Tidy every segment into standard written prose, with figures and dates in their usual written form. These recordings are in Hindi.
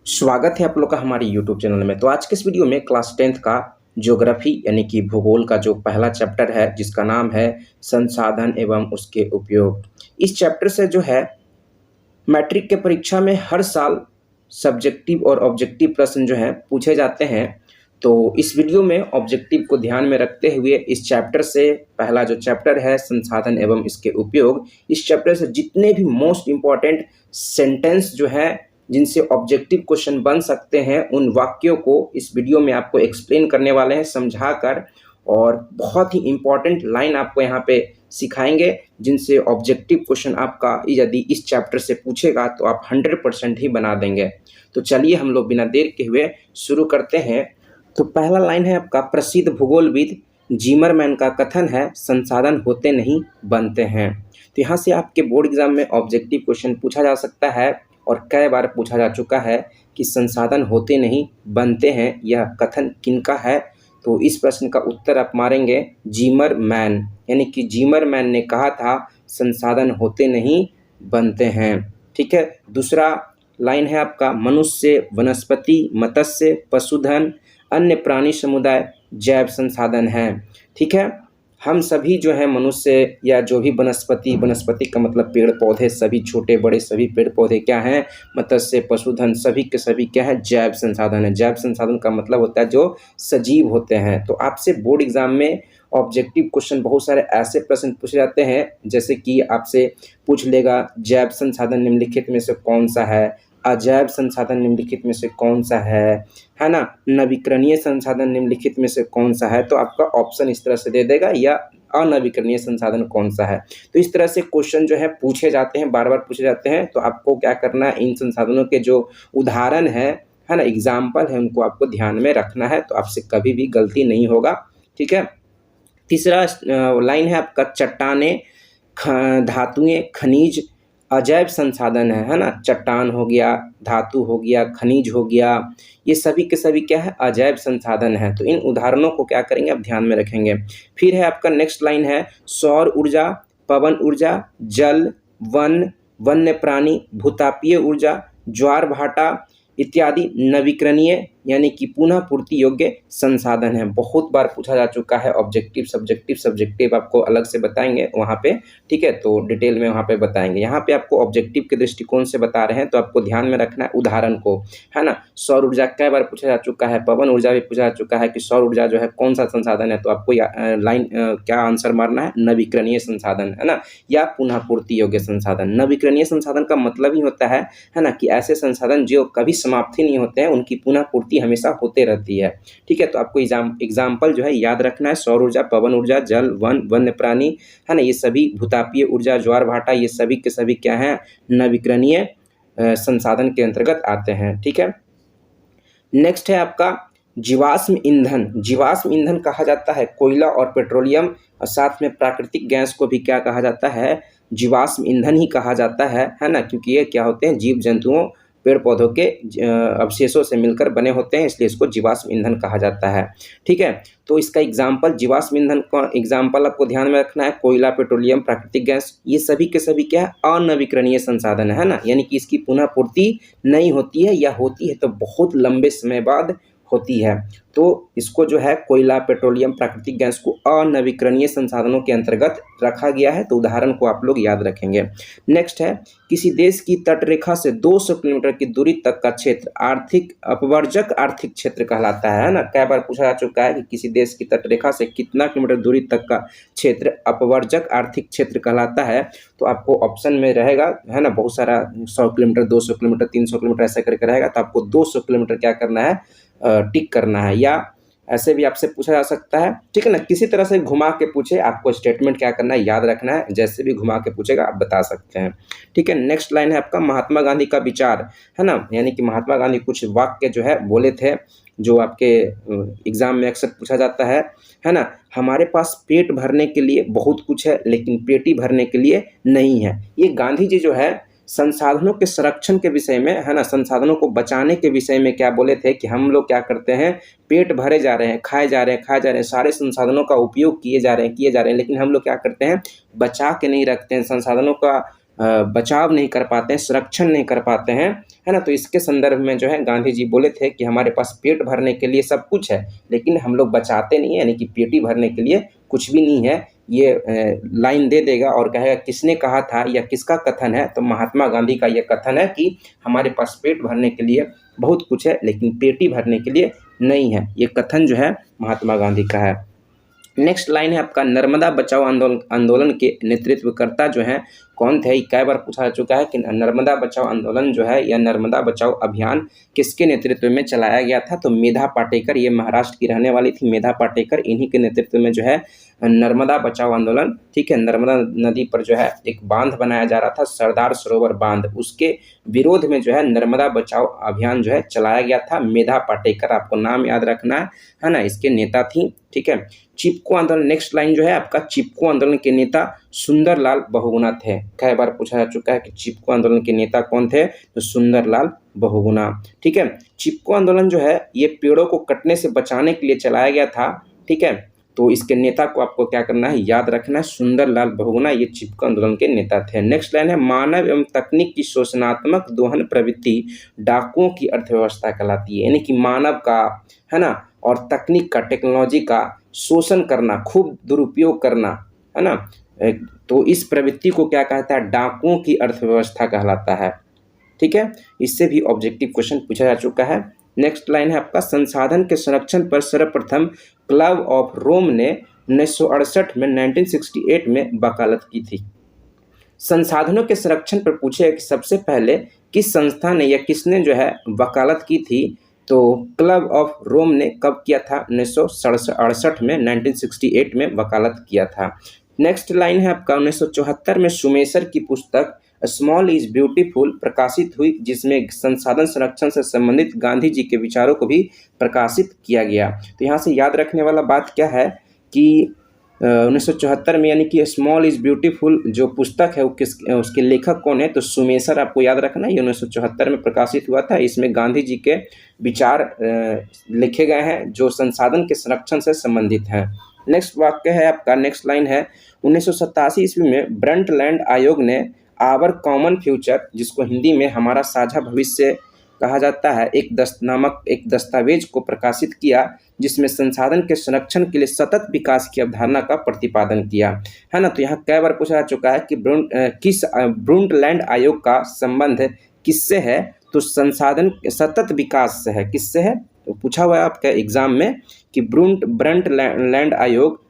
स्वागत है आप लोग का हमारे YouTube चैनल में। तो आज के इस वीडियो में क्लास 10th का ज्योग्राफी यानी कि भूगोल का जो पहला चैप्टर है जिसका नाम है संसाधन एवं उसके उपयोग। इस चैप्टर से जो है मैट्रिक के परीक्षा में हर साल सब्जेक्टिव और ऑब्जेक्टिव प्रश्न जो है पूछे जाते हैं। तो इस वीडियो में ऑब्जेक्टिव को ध्यान में रखते हुए इस चैप्टर से पहला जो चैप्टर है संसाधन एवं इसके उपयोग, इस चैप्टर से जितने भी मोस्ट इम्पॉर्टेंट सेंटेंस जो है जिनसे ऑब्जेक्टिव क्वेश्चन बन सकते हैं उन वाक्यों को इस वीडियो में आपको एक्सप्लेन करने वाले हैं समझाकर, और बहुत ही इम्पॉर्टेंट लाइन आपको यहाँ पे सिखाएंगे जिनसे ऑब्जेक्टिव क्वेश्चन आपका यदि इस चैप्टर से पूछेगा तो आप 100% ही बना देंगे। तो चलिए हम लोग बिना देर के हुए शुरू करते हैं। तो पहला लाइन है आपका, प्रसिद्ध भूगोलविद जिमरमैन का कथन है संसाधन होते नहीं बनते हैं। तो यहाँ से आपके बोर्ड एग्जाम में ऑब्जेक्टिव क्वेश्चन पूछा जा सकता है और कई बार पूछा जा चुका है कि संसाधन होते नहीं बनते हैं, यह कथन किनका है। तो इस प्रश्न का उत्तर आप मारेंगे जिमरमैन, यानी कि जिमरमैन ने कहा था संसाधन होते नहीं बनते हैं। ठीक है। दूसरा लाइन है आपका, मनुष्य, वनस्पति, मत्स्य, पशुधन, अन्य प्राणी समुदाय जैव संसाधन हैं। ठीक है। हम सभी जो है मनुष्य या जो भी वनस्पति का मतलब पेड़ पौधे, सभी छोटे बड़े सभी पेड़ पौधे क्या हैं, मत्स्य, पशुधन, सभी के सभी क्या है, जैव संसाधन है। जैव संसाधन का मतलब होता है जो सजीव होते हैं। तो आपसे बोर्ड एग्जाम में ऑब्जेक्टिव क्वेश्चन बहुत सारे ऐसे प्रश्न पूछे जाते हैं जैसे कि आपसे पूछ लेगा जैव संसाधन निम्नलिखित में से कौन सा है, अजैव संसाधन निम्नलिखित में से कौन सा है ना, नवीकरणीय संसाधन निम्नलिखित में से कौन सा है। तो आपका ऑप्शन इस तरह से दे देगा, या अनवीकरणीय संसाधन कौन सा है। तो इस तरह से क्वेश्चन जो है पूछे जाते हैं, बार बार पूछे जाते हैं। तो आपको क्या करना है, इन संसाधनों के जो उदाहरण है ना, एग्जाम्पल है, उनको आपको ध्यान में रखना है, तो आपसे कभी भी गलती नहीं होगा। ठीक है। तीसरा लाइन है आपका, चट्टाने, धातुएं, खनिज अजैव संसाधन है ना। चट्टान हो गया, धातु हो गया, खनिज हो गया, ये सभी के सभी क्या है, अजैव संसाधन है। तो इन उदाहरणों को क्या करेंगे आप ध्यान में रखेंगे। फिर है आपका नेक्स्ट लाइन है, सौर ऊर्जा, पवन ऊर्जा, जल, वन, वन्य प्राणी, भूतापीय ऊर्जा, ज्वार भाटा इत्यादि नवीकरणीय यानी कि पुनः पूर्ति योग्य संसाधन है। बहुत बार पूछा जा चुका है। ऑब्जेक्टिव सब्जेक्टिव आपको अलग से बताएंगे वहाँ पे। ठीक है। तो डिटेल में वहाँ पे बताएंगे। यहाँ पे आपको ऑब्जेक्टिव के दृष्टिकोण से बता रहे हैं, तो आपको ध्यान में रखना है उदाहरण को, है ना। सौर ऊर्जा कई बार पूछा जा चुका है, पवन ऊर्जा भी पूछा जा चुका है कि सौर ऊर्जा जो है कौन सा संसाधन है। तो आपको लाइन क्या आंसर मारना है, नवीकरणीय संसाधन, है ना, या पुनः पूर्ति योग्य संसाधन। नवीकरणीय संसाधन का मतलब ही होता है ना, कि ऐसे संसाधन जो कभी समाप्ति नहीं होते हैं, उनकी पुनः पूर्ति हमेशा होते रहती है। ठीक है। तो आपको एग्जाम्पल जो है याद रखना है, सौर ऊर्जा, पवन ऊर्जा, जल, वन, वन्य प्राणी, है ना, ये सभी भूतापीय ऊर्जा, ज्वार भाटा, ये सभी के सभी क्या है, नवीकरणीय संसाधन के अंतर्गत आते हैं। ठीक है। नेक्स्ट है आपका जीवाश्म ईंधन। जीवाश्म ईंधन कहा जाता है कोयला और पेट्रोलियम, और साथ में प्राकृतिक गैस को भी क्या कहा जाता है, जीवाश्म ईंधन ही कहा जाता है ना, क्योंकि ये क्या होते हैं, जीव जंतुओं, पेड़ पौधों के अवशेषों से मिलकर बने होते हैं, इसलिए इसको जीवाश्म ईंधन कहा जाता है। ठीक है। तो इसका एग्जाम्पल, जीवाश्म ईंधन का एग्जाम्पल आपको ध्यान में रखना है, कोयला, पेट्रोलियम, प्राकृतिक गैस, ये सभी के सभी क्या है, अनवीकरणीय संसाधन है ना, यानी कि इसकी पुनः पूर्ति नहीं होती है, या होती है तो बहुत लंबे समय बाद होती है। तो इसको जो है कोयला, पेट्रोलियम, प्राकृतिक गैस को अनवीकरणीय संसाधनों के अंतर्गत रखा गया है। तो उदाहरण को आप लोग याद रखेंगे। नेक्स्ट है, किसी देश की तटरेखा से 200 किलोमीटर की दूरी तक का क्षेत्र आर्थिक अपवर्जक आर्थिक क्षेत्र कहलाता है ना। कई बार पूछा जा चुका है कि किसी देश की तटरेखा से कितना किलोमीटर दूरी तक का क्षेत्र अपवर्जक आर्थिक क्षेत्र कहलाता है। तो आपको ऑप्शन में रहेगा, है ना, बहुत सारा 100 किलोमीटर, 200 किलोमीटर, 300 किलोमीटर ऐसा करके रहेगा। तो आपको 200 किलोमीटर क्या करना है, टिक करना है, या ऐसे भी आपसे पूछा जा सकता है। ठीक है ना, किसी तरह से घुमा के पूछे, आपको स्टेटमेंट क्या करना है, याद रखना है, जैसे भी घुमा के पूछेगा आप बता सकते हैं। ठीक है। नेक्स्ट लाइन है आपका, महात्मा गांधी का विचार, है ना, यानी कि महात्मा गांधी कुछ वाक्य जो है बोले थे जो आपके एग्जाम में अक्सर पूछा जाता है ना। हमारे पास पेट भरने के लिए बहुत कुछ है लेकिन पेटी भरने के लिए नहीं है। ये गांधी जी जो है संसाधनों के संरक्षण के विषय में, है ना, संसाधनों को बचाने के विषय में क्या बोले थे कि हम लोग क्या करते हैं, पेट भरे जा रहे हैं, खाए जा रहे हैं, सारे संसाधनों का उपयोग किए जा रहे हैं, लेकिन हम लोग क्या करते हैं, बचा के नहीं रखते हैं, संसाधनों का बचाव नहीं कर पाते हैं, संरक्षण नहीं कर पाते हैं, है ना। तो इसके संदर्भ में जो है गांधी जी बोले थे कि हमारे पास पेट भरने के लिए सब कुछ है, लेकिन हम लोग बचाते नहीं है, यानी कि पेट ही भरने के लिए कुछ भी नहीं है। ये लाइन दे देगा और कहेगा किसने कहा था या किसका कथन है, तो महात्मा गांधी का ये कथन है कि हमारे पास पेट भरने के लिए बहुत कुछ है, लेकिन पेट ही भरने के लिए नहीं है। ये कथन जो है महात्मा गांधी का है। नेक्स्ट लाइन है आपका, नर्मदा बचाओ आंदोलन के नेतृत्वकर्ता जो हैं कौन थे? कई बार पूछा जा चुका है कि नर्मदा बचाओ आंदोलन जो है या नर्मदा बचाओ अभियान किसके नेतृत्व में चलाया गया था? तो मेधा पाटेकर, ये महाराष्ट्र की रहने वाली थी मेधा पाटेकर, इन्हीं के नेतृत्व में जो है नर्मदा बचाओ आंदोलन, ठीक है, नर्मदा नदी पर जो है एक बांध बनाया जा रहा था, सरदार सरोवर बांध, उसके विरोध में जो है नर्मदा बचाओ अभियान जो है चलाया गया था। मेधा पाटेकर, आपको नाम याद रखना है ना, इसके नेता थी, ठीक है। चिपको आंदोलन, नेक्स्ट लाइन जो है आपका, चिपको आंदोलन के नेता सुंदरलाल बहुगुणा थे। कई बार पूछा जा चुका है कि चिपको आंदोलन के नेता कौन थे? तो सुंदरलाल बहुगुणा, ठीक है। चिपको आंदोलन जो है ये पेड़ों को कटने से बचाने के लिए चलाया गया था, ठीक है। तो इसके नेता को आपको क्या करना है? याद रखना है, सुंदरलाल बहुगुणा, ये चिपको आंदोलन के नेता थे। नेक्स्ट लाइन है, मानव एवं तकनीक की शोषणात्मक दोहन प्रवृत्ति डाकुओं की अर्थव्यवस्था कहलाती है। यानी कि मानव का, है ना, और तकनीक का, टेक्नोलॉजी का शोषण करना, खूब दुरुपयोग करना, है ना, तो इस प्रवृत्ति को क्या कहता है? डाकुओं की अर्थव्यवस्था कहलाता है, ठीक है। इससे भी ऑब्जेक्टिव क्वेश्चन पूछा जा चुका है। नेक्स्ट लाइन है आपका, संसाधन के संरक्षण पर सर्वप्रथम क्लब ऑफ रोम ने 1968 में 1968 में वकालत की थी। संसाधनों के संरक्षण पर पूछे कि सबसे पहले किस संस्था ने या किसने जो है वकालत की थी? तो क्लब ऑफ रोम ने कब किया था? 1968 में, 1968 में वकालत किया था। नेक्स्ट लाइन है आपका, 1974 में सुमेसर की पुस्तक स्मॉल इज ब्यूटीफुल प्रकाशित हुई, जिसमें संसाधन संरक्षण से संबंधित गांधी जी के विचारों को भी प्रकाशित किया गया। तो यहाँ से याद रखने वाला बात क्या है कि 1974 में, यानी कि स्मॉल इज ब्यूटीफुल जो पुस्तक है वो उसके लेखक कौन है? तो सुमेसर, आपको याद रखना, ये 1974 में प्रकाशित हुआ था। इसमें गांधी जी के विचार लिखे गए हैं जो संसाधन के संरक्षण से संबंधित हैं। नेक्स्ट वाक्य है आपका, नेक्स्ट लाइन है, 1987 ईस्वी में ब्रंटलैंड आयोग ने आवर कॉमन फ्यूचर, जिसको हिंदी में हमारा साझा भविष्य कहा जाता है, एक दस्तावेज को प्रकाशित किया, जिसमें संसाधन के संरक्षण के लिए सतत विकास की अवधारणा का प्रतिपादन किया, है ना। तो यहाँ कई बार पूछा जा चुका है कि ब्रंटलैंड आयोग का संबंध किससे है? तो संसाधन सतत विकास से है। किससे है? तो पूछा हुआ है आपके एग्जाम में कि ब्रंटलैंड आयोग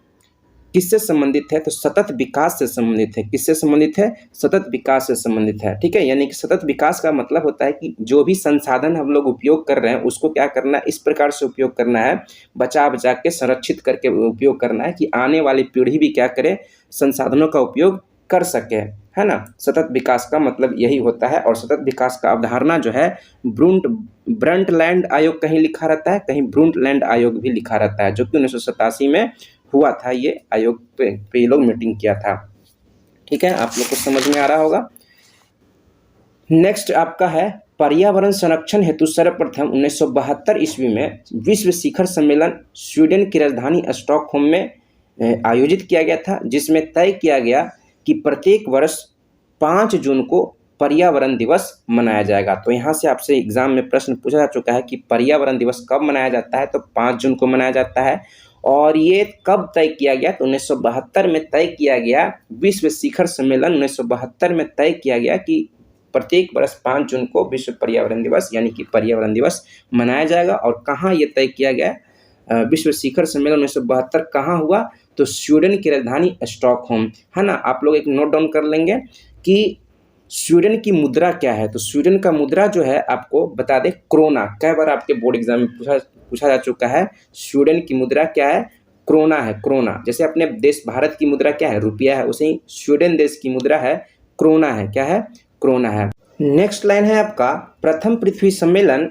किससे संबंधित है? तो सतत विकास से संबंधित है। किससे संबंधित है? सतत विकास से संबंधित है, ठीक है। यानी कि सतत विकास का मतलब होता है कि जो भी संसाधन हम लोग उपयोग कर रहे हैं उसको क्या करना है? इस प्रकार से उपयोग करना है, बचा बचा के संरक्षित करके उपयोग करना है कि आने वाली पीढ़ी भी क्या करे? संसाधनों का उपयोग कर सके, है ना। सतत विकास का मतलब यही होता है। और सतत विकास का अवधारणा जो है ब्रंटलैंड आयोग कहीं लिखा रहता है, कहीं ब्रंटलैंड आयोग भी लिखा रहता है, जो कि 1987 में हुआ था। ये आयोग पे ये लोग मीटिंग किया था, ठीक है। आप लोग को समझ में आ रहा होगा। नेक्स्ट आपका है, पर्यावरण संरक्षण हेतु सर्वप्रथम 1972 ईस्वी में विश्व शिखर सम्मेलन स्वीडन की राजधानी स्टॉकहोम में आयोजित किया गया था, जिसमें तय किया गया कि प्रत्येक वर्ष 5 जून को पर्यावरण दिवस मनाया जाएगा। तो यहाँ से आपसे एग्जाम में प्रश्न पूछा जा चुका है कि पर्यावरण दिवस कब मनाया जाता है? तो 5 जून को मनाया जाता है। और ये कब तय किया गया? तो 1972 में तय किया गया। विश्व शिखर सम्मेलन 1972 में तय किया गया कि प्रत्येक वर्ष 5 जून को विश्व पर्यावरण दिवस, यानी कि पर्यावरण दिवस मनाया जाएगा। और कहाँ ये तय किया गया? विश्व शिखर सम्मेलन 1972 कहाँ हुआ? तो स्वीडन की राजधानी स्टॉकहोम, है ना। आप लोग एक नोट डाउन कर लेंगे कि स्वीडन की मुद्रा क्या है। तो स्वीडन का मुद्रा जो है आपको बता दें, क्रोना। कई बार आपके बोर्ड एग्जाम में पूछा जा चुका है। स्वीडन की मुद्रा क्या है? क्रोना है, क्रोना। जैसे अपने देश भारत की मुद्रा क्या है? रुपया है, उसे ही स्वीडन देश की मुद्रा है क्रोना है। क्या है? क्रोना है। नेक्स्ट लाइन है आपका, प्रथम पृथ्वी सम्मेलन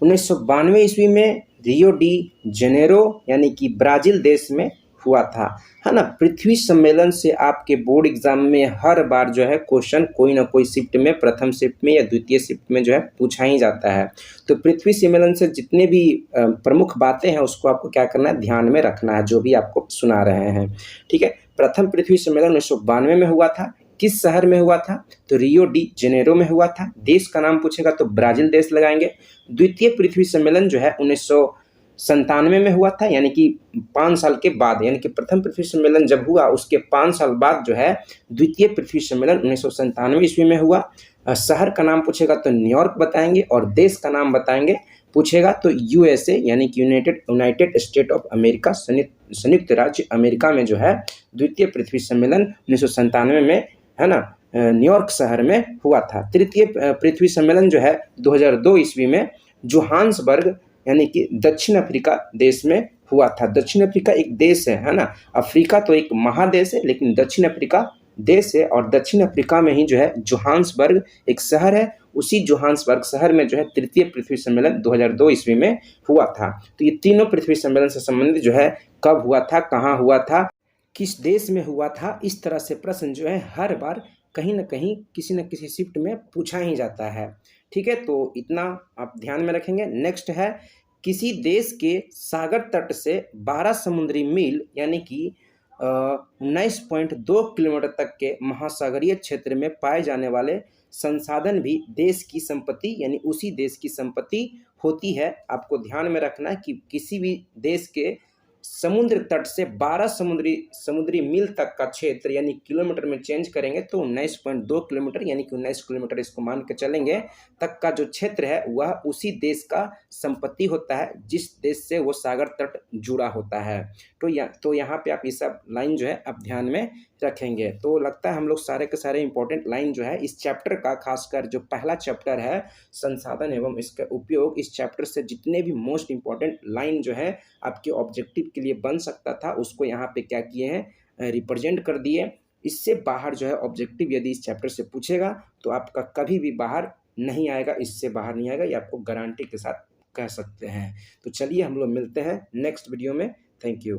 1992 ईस्वी में रियो डी जेनेरो यानी कि ब्राजील देश में हुआ था, है ना। पृथ्वी सम्मेलन से आपके बोर्ड एग्जाम में हर बार जो है क्वेश्चन कोई ना कोई शिफ्ट में, प्रथम शिफ्ट में या द्वितीय शिफ्ट में जो है पूछा ही जाता है। तो पृथ्वी सम्मेलन से जितने भी प्रमुख बातें हैं उसको आपको क्या करना है? ध्यान में रखना है, जो भी आपको सुना रहे हैं, ठीक है। प्रथम पृथ्वी सम्मेलन 1992 में हुआ था। किस शहर में हुआ था? तो रियो डी जेनेरो में हुआ था। देश का नाम पूछेगा तो ब्राज़ील देश लगाएंगे। द्वितीय पृथ्वी सम्मेलन जो है 1997 में हुआ था, यानी कि 5 साल के बाद, यानी कि प्रथम पृथ्वी सम्मेलन जब हुआ उसके 5 साल बाद जो है द्वितीय पृथ्वी सम्मेलन 1997 ईस्वी में हुआ। शहर का नाम पूछेगा तो न्यूयॉर्क बताएंगे, और देश का नाम बताएंगे पूछेगा तो यूएसए, यानी कि यूनाइटेड स्टेट ऑफ अमेरिका, संयुक्त राज्य अमेरिका में जो है द्वितीय पृथ्वी सम्मेलन 1997 में, है ना, न्यूयॉर्क शहर में हुआ था। तृतीय पृथ्वी सम्मेलन जो है 2002 ईस्वी में जोहान्सबर्ग, यानी कि दक्षिण अफ्रीका देश में हुआ था। दक्षिण अफ्रीका एक देश है ना, अफ्रीका तो एक महादेश है लेकिन दक्षिण अफ्रीका देश है, और दक्षिण अफ्रीका में ही जो है जोहान्सबर्ग एक शहर है। उसी जोहान्सबर्ग शहर में जो है तृतीय पृथ्वी सम्मेलन 2002 ईस्वी में हुआ था। तो ये तीनों पृथ्वी सम्मेलन से संबंधित जो है कब हुआ था, कहाँ हुआ था, किस देश में हुआ था, इस तरह से प्रश्न जो है हर बार कहीं ना कहीं किसी न किसी शिफ्ट में पूछा ही जाता है। ठीक है, तो इतना आप ध्यान में रखेंगे। नेक्स्ट है, किसी देश के सागर तट से 12 समुद्री मील यानी कि 19.2 किलोमीटर तक के महासागरीय क्षेत्र में पाए जाने वाले संसाधन भी देश की संपत्ति, यानी उसी देश की संपत्ति होती है। आपको ध्यान में रखना है कि किसी भी देश के समुद्र तट से 12 समुद्री मील तक का क्षेत्र, यानी किलोमीटर में चेंज करेंगे तो 19.2 किलोमीटर, यानी कि 19 किलोमीटर इसको मान के चलेंगे, तक का जो क्षेत्र है वह उसी देश का संपत्ति होता है जिस देश से वो सागर तट जुड़ा होता है। तो यहाँ पे आप ये सब लाइन जो है आप ध्यान में रखेंगे। तो लगता है हम लोग सारे के सारे इंपॉर्टेंट लाइन जो है इस चैप्टर का, खासकर जो पहला चैप्टर है संसाधन एवं इसका उपयोग, इस चैप्टर से जितने भी मोस्ट इंपॉर्टेंट लाइन जो है आपके ऑब्जेक्टिव के लिए बन सकता था उसको यहाँ पे क्या किए हैं, रिप्रेजेंट कर दिए। इससे बाहर जो है ऑब्जेक्टिव यदि इस चैप्टर से पूछेगा तो आपका कभी भी बाहर नहीं आएगा, इससे बाहर नहीं आएगा, ये आपको गारंटी के साथ कह सकते हैं। तो चलिए हम लोग मिलते हैं नेक्स्ट वीडियो में। Thank you.